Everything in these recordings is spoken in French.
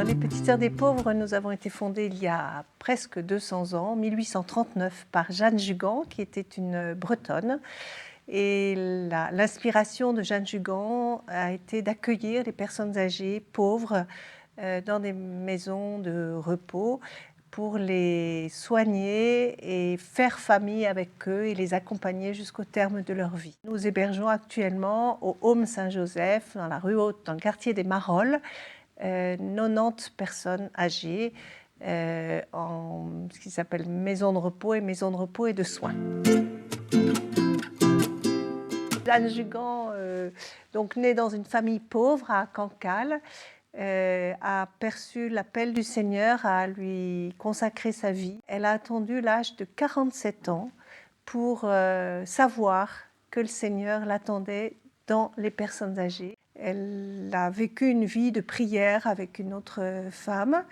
Alors, les Petites Sœurs des Pauvres, nous avons été fondées il y a presque 200 ans, en 1839, par Jeanne Jugan, qui était une Bretonne. Et l'inspiration de Jeanne Jugan a été d'accueillir les personnes âgées, pauvres, dans des maisons de repos pour les soigner et faire famille avec eux et les accompagner jusqu'au terme de leur vie. Nous hébergeons actuellement au Home Saint-Joseph, dans la rue Haute, dans le quartier des Marolles, 90 personnes âgées en ce qui s'appelle maison de repos et de soins. Jeanne Jugan, donc née dans une famille pauvre à Cancale, a perçu l'appel du Seigneur à lui consacrer sa vie. Elle a attendu l'âge de 47 ans pour savoir que le Seigneur l'attendait dans les personnes âgées. Elle a vécu une vie de prière avec une autre femme.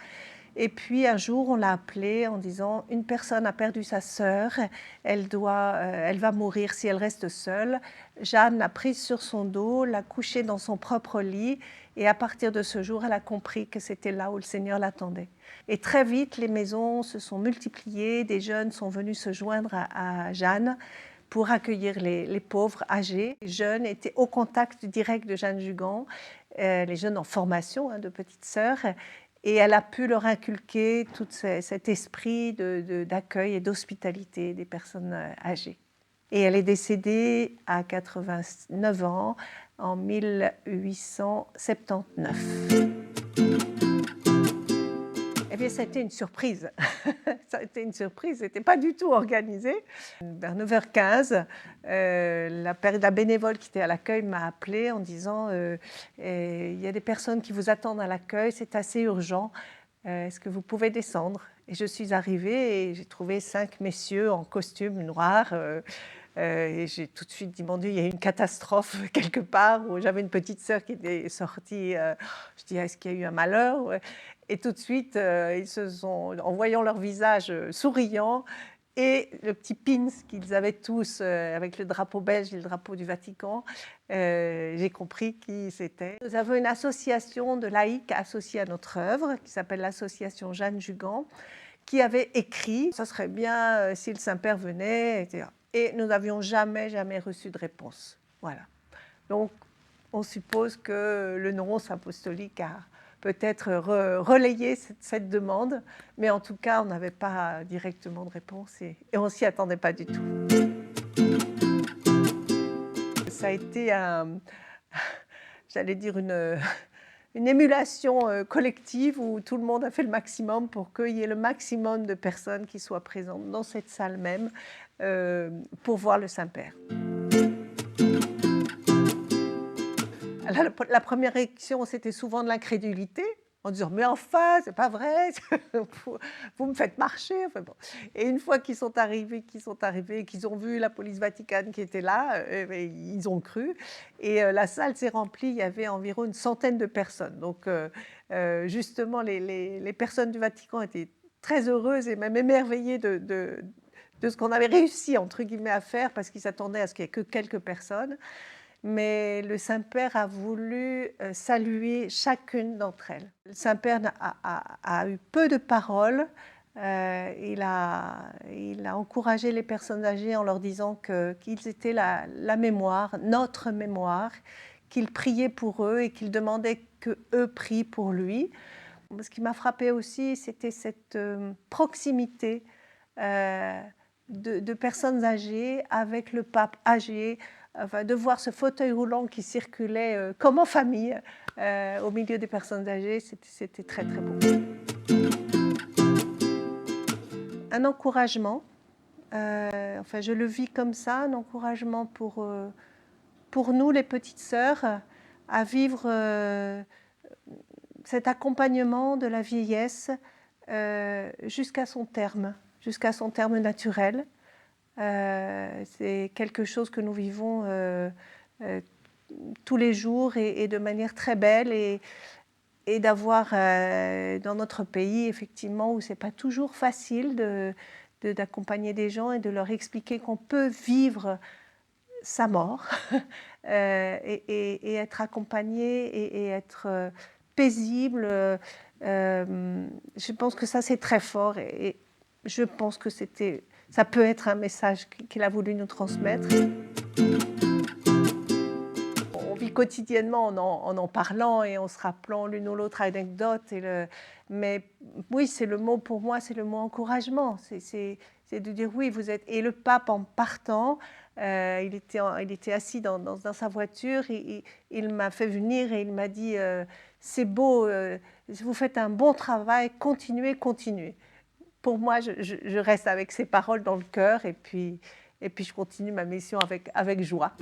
Et puis un jour, on l'a appelée en disant « Une personne a perdu sa sœur, elle va mourir si elle reste seule. » Jeanne l'a prise sur son dos, l'a couchée dans son propre lit et à partir de ce jour, elle a compris que c'était là où le Seigneur l'attendait. Et très vite, les maisons se sont multipliées, des jeunes sont venus se joindre à Jeanne pour accueillir les pauvres âgés. Les jeunes étaient au contact direct de Jeanne Jugan, les jeunes en formation de petites sœurs. Et elle a pu leur inculquer tout cet esprit d'accueil et d'hospitalité des personnes âgées. Et elle est décédée à 89 ans en 1879. Eh bien, ça a été une surprise. Ça a été une surprise, ce n'était pas du tout organisé. Vers 9h15, la bénévole qui était à l'accueil m'a appelée en disant il y a des personnes qui vous attendent à l'accueil, c'est assez urgent, est-ce que vous pouvez descendre? Et je suis arrivée et j'ai trouvé 5 messieurs en costume noir. Et j'ai tout de suite dit, mon Dieu, il y a une catastrophe quelque part, où j'avais une petite sœur qui était sortie. Je dis, est-ce qu'il y a eu un malheur? Et tout de suite, ils se sont, en voyant leur visage souriant et le petit pins qu'ils avaient tous avec le drapeau belge et le drapeau du Vatican, j'ai compris qui c'était. Nous avons une association de laïcs associée à notre œuvre qui s'appelle l'association Jeanne Jugan, qui avait écrit « Ça serait bien si le Saint-Père venait », etc. Et nous n'avions jamais reçu de réponse. Voilà. Donc, on suppose que le nonce apostolique a peut-être relayé cette demande, mais en tout cas, on n'avait pas directement de réponse et on ne s'y attendait pas du tout. Ça a été j'allais dire une émulation collective où tout le monde a fait le maximum pour qu'il y ait le maximum de personnes qui soient présentes dans cette salle même pour voir le Saint-Père. La première réaction, c'était souvent de l'incrédulité, en disant « mais enfin, c'est pas vrai, vous me faites marcher ». Enfin, bon. Et une fois qu'ils sont arrivés, qu'ils ont vu la police vaticane qui était là, ils ont cru. Et la salle s'est remplie, il y avait environ une centaine de personnes. Donc justement, les personnes du Vatican étaient très heureuses et même émerveillées de ce qu'on avait réussi, entre guillemets, à faire, parce qu'ils s'attendaient à ce qu'il n'y ait que quelques personnes. Mais le Saint-Père a voulu saluer chacune d'entre elles. Le Saint-Père a eu peu de paroles. Il a encouragé les personnes âgées en leur disant qu'ils étaient la mémoire, notre mémoire, qu'il priait pour eux et qu'il demandait qu'eux prient pour lui. Ce qui m'a frappée aussi, c'était cette proximité de personnes âgées avec le pape âgé, enfin, de voir ce fauteuil roulant qui circulait comme en famille au milieu des personnes âgées, c'était très très beau. Un encouragement, enfin je le vis comme ça, un encouragement pour nous les petites sœurs à vivre cet accompagnement de la vieillesse jusqu'à son terme naturel. C'est quelque chose que nous vivons tous les jours et de manière très belle et d'avoir dans notre pays, effectivement, où ce n'est pas toujours facile d'accompagner des gens et de leur expliquer qu'on peut vivre sa mort et être accompagné et être paisible. Je pense que ça, c'est très fort et je pense que ça peut être un message qu'il a voulu nous transmettre. On vit quotidiennement en parlant et en se rappelant l'une ou l'autre anecdote. Mais oui, c'est le mot, pour moi, c'est le mot encouragement. C'est de dire oui, vous êtes. Et le pape, en partant, il était assis dans sa voiture, il m'a fait venir et il m'a dit c'est beau, vous faites un bon travail, continuez, continuez. Pour moi, je reste avec ces paroles dans le cœur et puis je continue ma mission avec joie.